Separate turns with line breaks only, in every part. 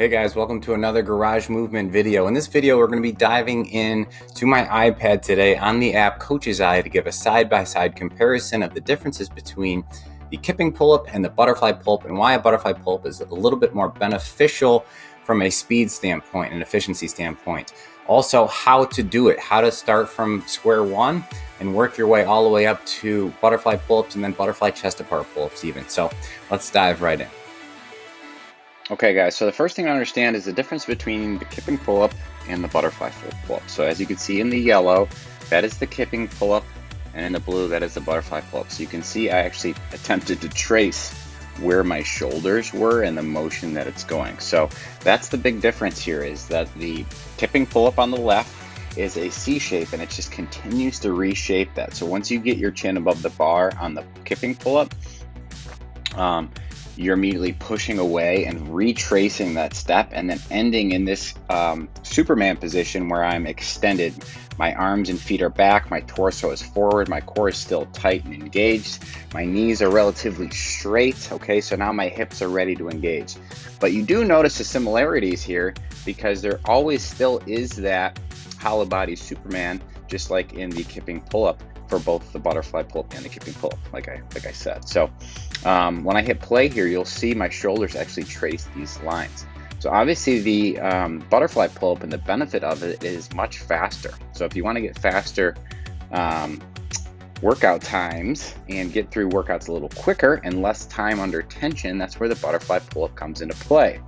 Hey guys, welcome to another Garage Movement video. In this video, we're going to be diving in to my iPad today on the app Coach's Eye to give a side-by-side comparison of the differences between the Kipping PullUp and the ButterFly PullUp, and why a ButterFly PullUp is a little bit more beneficial from a speed standpoint and efficiency standpoint. Also, how to do it, how to start from square one and work your way all the way up to ButterFly PullUps and then ButterFly chest-apart PullUps even. So let's dive right in. Okay guys, so the first thing to understand is the difference between the Kipping PullUp and the ButterFly PullUp. So as you can see in the yellow, that is the Kipping PullUp, and in the blue, that is the ButterFly PullUp. So you can see I actually attempted to trace where my shoulders were and the motion that it's going. So that's the big difference here, is that the Kipping PullUp on the left is a C shape and it just continues to reshape that. So once you get your chin above the bar on the Kipping PullUp, you're immediately pushing away and retracing that step and then ending in this Superman position where I'm extended. My arms and feet are back, my torso is forward, my core is still tight and engaged, my knees are relatively straight, okay, so now my hips are ready to engage. But you do notice the similarities here because there always still is that hollow body Superman, just like in the Kipping PullUp, for both the ButterFly PullUp and the Kipping PullUp, like I said. So when I hit play here, you'll see my shoulders actually trace these lines. So obviously the ButterFly PullUp, and the benefit of it is much faster. So if you want to get faster workout times and get through workouts a little quicker and less time under tension, that's where the ButterFly PullUp comes into play.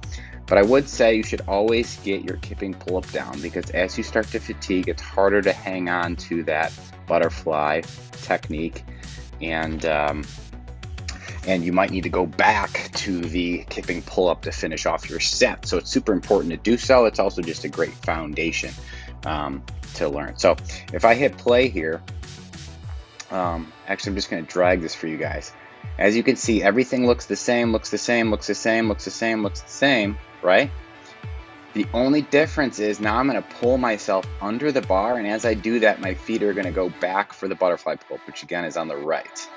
But I would say you should always get your Kipping PullUp down, because as you start to fatigue, it's harder to hang on to that butterfly technique, and you might need to go back to the Kipping PullUp to finish off your set. So it's super important to do so. It's also just a great foundation to learn. So if I hit play here, actually I'm just going to drag this for you guys. As you can see, everything looks the same, right? The only difference is now I'm going to pull myself under the bar, and as I do that, my feet are going to go back for the ButterFly PullUp, which again is on the right.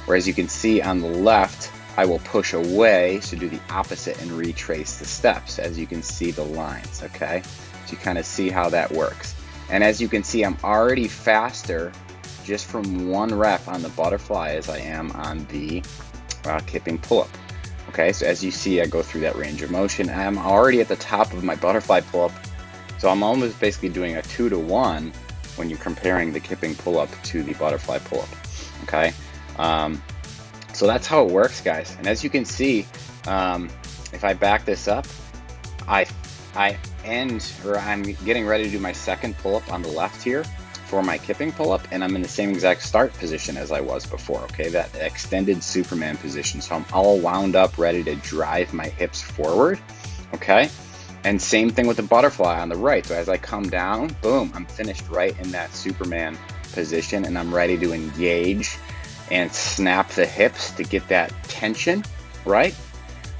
Whereas you can see on the left, I will push away, so do the opposite and retrace the steps, as you can see the lines, okay? So you kind of see how that works. And as you can see, I'm already faster just from one rep on the ButterFly as I am on the Kipping PullUp. Okay, so as you see, I go through that range of motion. I'm already at the top of my ButterFly PullUp, so I'm almost basically doing a 2-to-1 when you're comparing the Kipping PullUp to the ButterFly PullUp. Okay, so that's how it works, guys. And as you can see, if I back this up, I'm getting ready to do my second pull-up on the left here for my Kipping PullUp, and I'm in the same exact start position as I was before, okay, that extended Superman position. So I'm all wound up, ready to drive my hips forward, okay? And same thing with the ButterFly on the right. So as I come down, boom, I'm finished right in that Superman position, and I'm ready to engage and snap the hips to get that tension, right?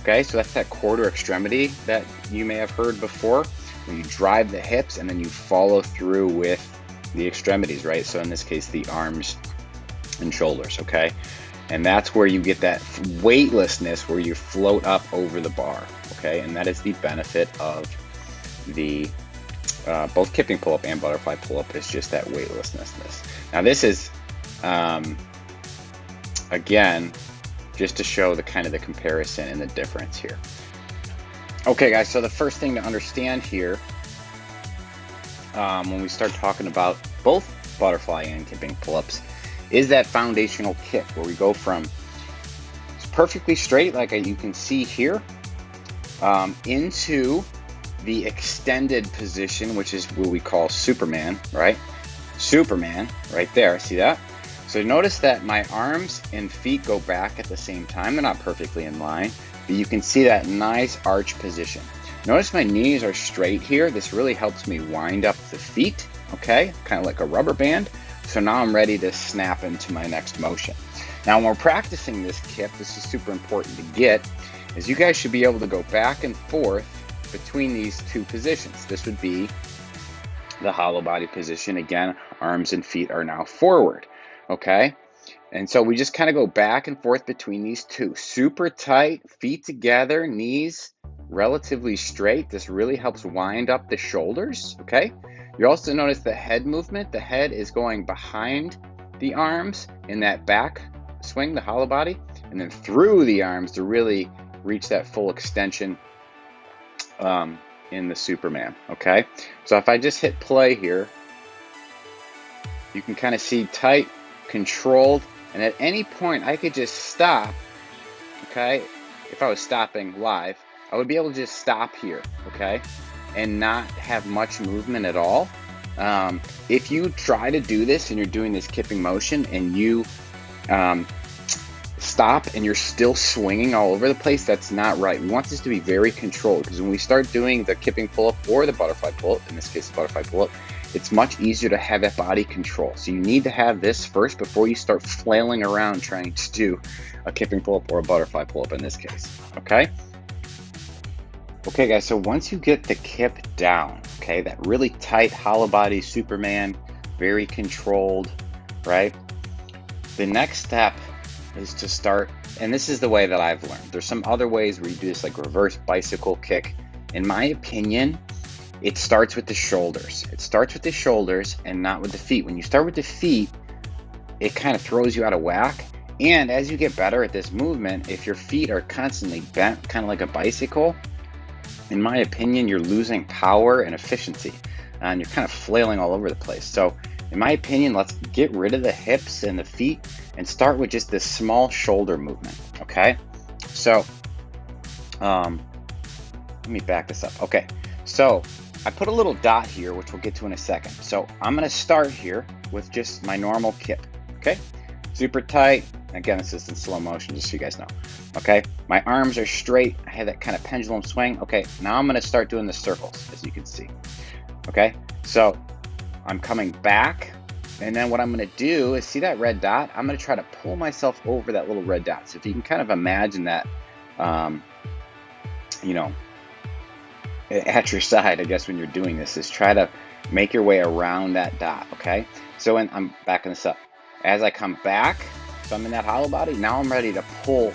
Okay, so that's that quarter extremity that you may have heard before, when you drive the hips and then you follow through with the extremities, right? So in this case, the arms and shoulders, okay? And that's where you get that weightlessness, where you float up over the bar, okay? And that is the benefit of the both Kipping PullUp and ButterFly PullUp, is just that weightlessness. Now this is, again, just to show the kind of the comparison and the difference here. Okay guys, so the first thing to understand here, when we start talking about both ButterFly and Kipping PullUps, is that foundational kick, where we go from perfectly straight, like you can see here, into the extended position, which is what we call Superman, right? Superman, right there, see that? So notice that my arms and feet go back at the same time. They're not perfectly in line, but you can see that nice arch position. Notice my knees are straight here. This really helps me wind up the feet, okay? Kind of like a rubber band. So now I'm ready to snap into my next motion. Now when we're practicing this kip, this is super important to get, is you guys should be able to go back and forth between these two positions. This would be the hollow body position. Again, arms and feet are now forward, okay? And so we just kind of go back and forth between these two. Super tight, feet together, knees relatively straight. This really helps wind up the shoulders, okay? You also notice the head movement. The head is going behind the arms in that back swing, the hollow body, and then through the arms to really reach that full extension in the Superman, okay? So if I just hit play here, you can kind of see tight, controlled, and at any point I could just stop, okay? If I was stopping live, I would be able to just stop here, okay? And not have much movement at all. If you try to do this and you're doing this kipping motion and you stop and you're still swinging all over the place, that's not right. We want this to be very controlled, because when we start doing the kipping pull-up or the butterfly pull-up, in this case the butterfly pull-up, it's much easier to have that body control. So you need to have this first before you start flailing around trying to do a kipping pull-up or a butterfly pull-up in this case, okay? Okay guys, so once you get the kip down, okay, that really tight hollow body Superman, very controlled, right? The next step is to start, and this is the way that I've learned. There's some other ways where you do this, like reverse bicycle kick. In my opinion, it starts with the shoulders. It starts with the shoulders and not with the feet. When you start with the feet, it kind of throws you out of whack. And as you get better at this movement, if your feet are constantly bent, kind of like a bicycle, in my opinion, you're losing power and efficiency, and you're kind of flailing all over the place. So in my opinion, let's get rid of the hips and the feet and start with just this small shoulder movement, okay? So, let me back this up. Okay, so I put a little dot here, which we'll get to in a second. So I'm gonna start here with just my normal kip, okay? Super tight. Again, this is in slow motion, just so you guys know, okay? My arms are straight. I have that kind of pendulum swing. Okay, now I'm gonna start doing the circles, as you can see, okay? So I'm coming back, and then what I'm gonna do is, see that red dot? I'm gonna try to pull myself over that little red dot. So if you can kind of imagine that, you know, at your side, I guess, when you're doing this, is try to make your way around that dot, okay? So when I'm backing this up, as I come back, so I'm in that hollow body, now I'm ready to pull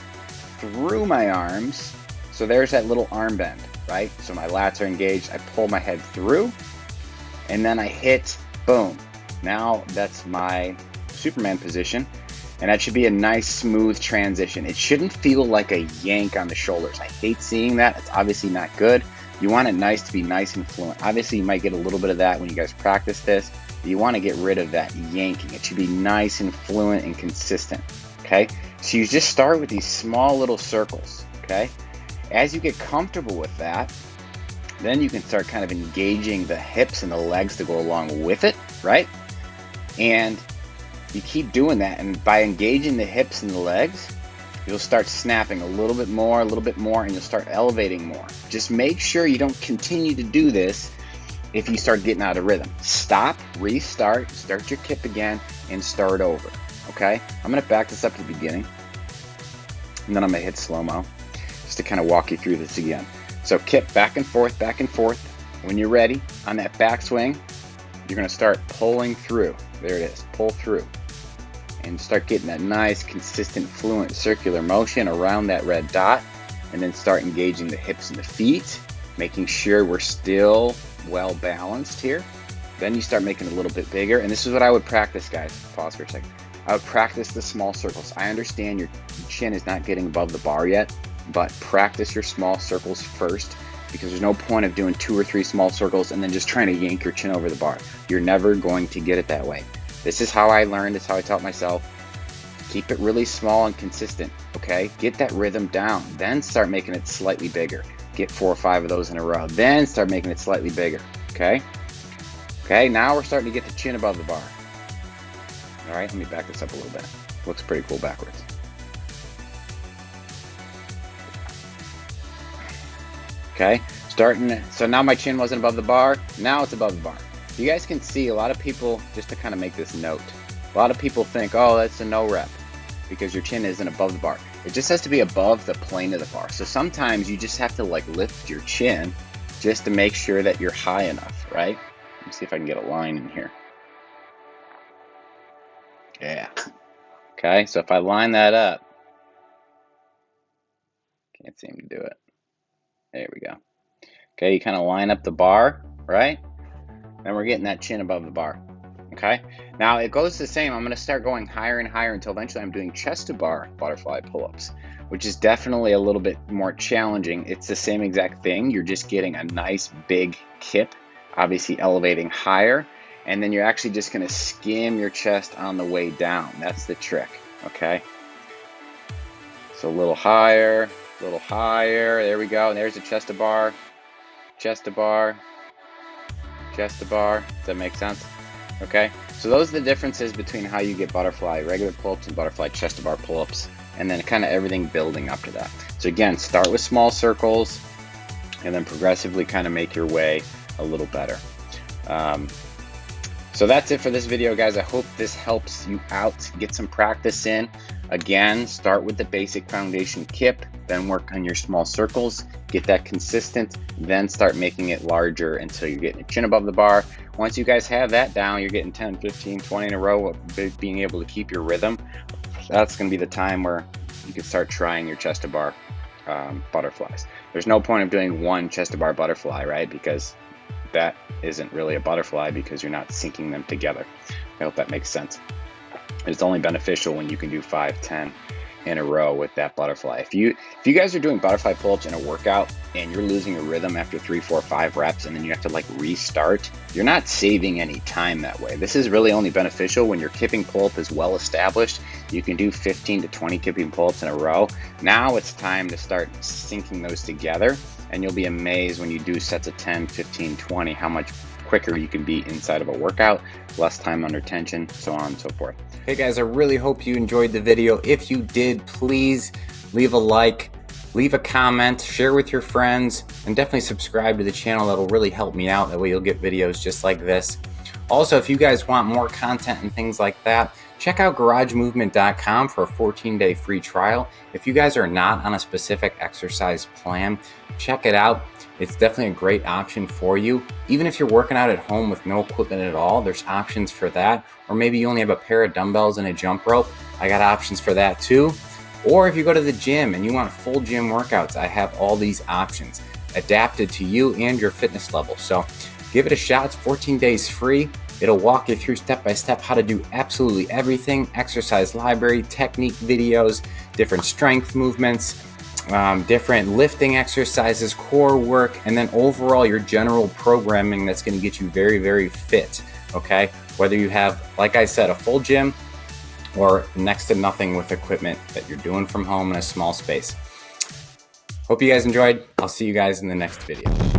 through my arms. So there's that little arm bend, right? So my lats are engaged, I pull my head through, and then I hit, boom. Now that's my Superman position, and that should be a nice smooth transition. It shouldn't feel like a yank on the shoulders. I hate seeing that. It's obviously not good. You want it nice to be nice and fluent. Obviously you might get a little bit of that when you guys practice this, but you want to get rid of that yanking. It should be nice and fluent and consistent, okay? So you just start with these small little circles, okay? As you get comfortable with that, then you can start kind of engaging the hips and the legs to go along with it, right? And you keep doing that, and by engaging the hips and the legs, you'll start snapping a little bit more, and you'll start elevating more. Just make sure you don't continue to do this if you start getting out of rhythm. Stop, restart, start your kip again, and start over, okay? I'm gonna back this up to the beginning, and then I'm gonna hit slow-mo, just to kind of walk you through this again. So kip back and forth, back and forth. When you're ready, on that backswing, you're gonna start pulling through. There it is, pull through. And start getting that nice, consistent, fluent circular motion around that red dot, and then start engaging the hips and the feet, making sure we're still well balanced here. Then you start making it a little bit bigger, and this is what I would practice, guys. Pause for a second. I would practice the small circles. I understand your chin is not getting above the bar yet, but practice your small circles first, because there's no point of doing 2 or 3 small circles and then just trying to yank your chin over the bar. You're never going to get it that way. This is how I learned, it's how I taught myself. Keep it really small and consistent, okay? Get that rhythm down, then start making it slightly bigger. Get 4 or 5 of those in a row, then start making it slightly bigger, okay? Okay, now we're starting to get the chin above the bar. All right, let me back this up a little bit. Looks pretty cool backwards. Okay, so now my chin wasn't above the bar, now it's above the bar. You guys can see a lot of people, just to kind of make this note, a lot of people think, oh, that's a no rep because your chin isn't above the bar. It just has to be above the plane of the bar. So sometimes you just have to like lift your chin just to make sure that you're high enough, right? Let me see if I can get a line in here. Yeah. Okay, so if I line that up, can't seem to do it. There we go. Okay, you kind of line up the bar, right? And we're getting that chin above the bar. Okay, now it goes the same. I'm going to start going higher and higher until eventually I'm doing chest to bar butterfly pull-ups, which is definitely a little bit more challenging. It's the same exact thing. You're just getting a nice big kip, obviously elevating higher, and then you're actually just going to skim your chest on the way down. That's the trick. Okay, so a little higher, a little higher. There we go. And there's the chest to bar, chest to bar, chest to bar. Does that make sense? Okay, so those are the differences between how you get butterfly regular pull-ups and butterfly chest to bar pull-ups, and then kind of everything building up to that. So again, start with small circles and then progressively kind of make your way a little better. So that's it for this video, guys. I hope this helps you out. Get some practice in. Again, start with the basic foundation kip, then work on your small circles, get that consistent, then start making it larger until you're getting your chin above the bar. Once you guys have that down, you're getting 10, 15, 20 in a row of being able to keep your rhythm. That's going to be the time where you can start trying your chest to bar butterflies. There's no point of doing one chest to bar butterfly, right? Because that isn't really a butterfly because you're not syncing them together. I hope that makes sense. It's only beneficial when you can do 5, 10 in a row with that butterfly. If you guys are doing butterfly pull-ups in a workout and you're losing your rhythm after 3, 4, 5 reps and then you have to like restart, you're not saving any time that way. This is really only beneficial when your kipping pull-up is well established. You can do 15 to 20 kipping pull-ups in a row. Now it's time to start syncing those together, and you'll be amazed when you do sets of 10, 15, 20 how much quicker you can be inside of a workout, less time under tension, so on and so forth. Hey guys, I really hope you enjoyed the video. If you did, please leave a like, leave a comment, share with your friends, and definitely subscribe to the channel. That'll really help me out. That way you'll get videos just like this. Also, if you guys want more content and things like that, check out garagemovement.com for a 14-day free trial. If you guys are not on a specific exercise plan, check it out. It's definitely a great option for you. Even if you're working out at home with no equipment at all, there's options for that. Or maybe you only have a pair of dumbbells and a jump rope. I got options for that too. Or if you go to the gym and you want full gym workouts, I have all these options adapted to you and your fitness level. So give it a shot. It's 14 days free. It'll walk you through step by step how to do absolutely everything: exercise library, technique videos, different strength movements, different lifting exercises, core work, and then overall your general programming that's going to get you very, very fit. Okay, whether you have, like I said, a full gym or next to nothing with equipment that you're doing from home in a small space. Hope you guys enjoyed. I'll see you guys in the next video.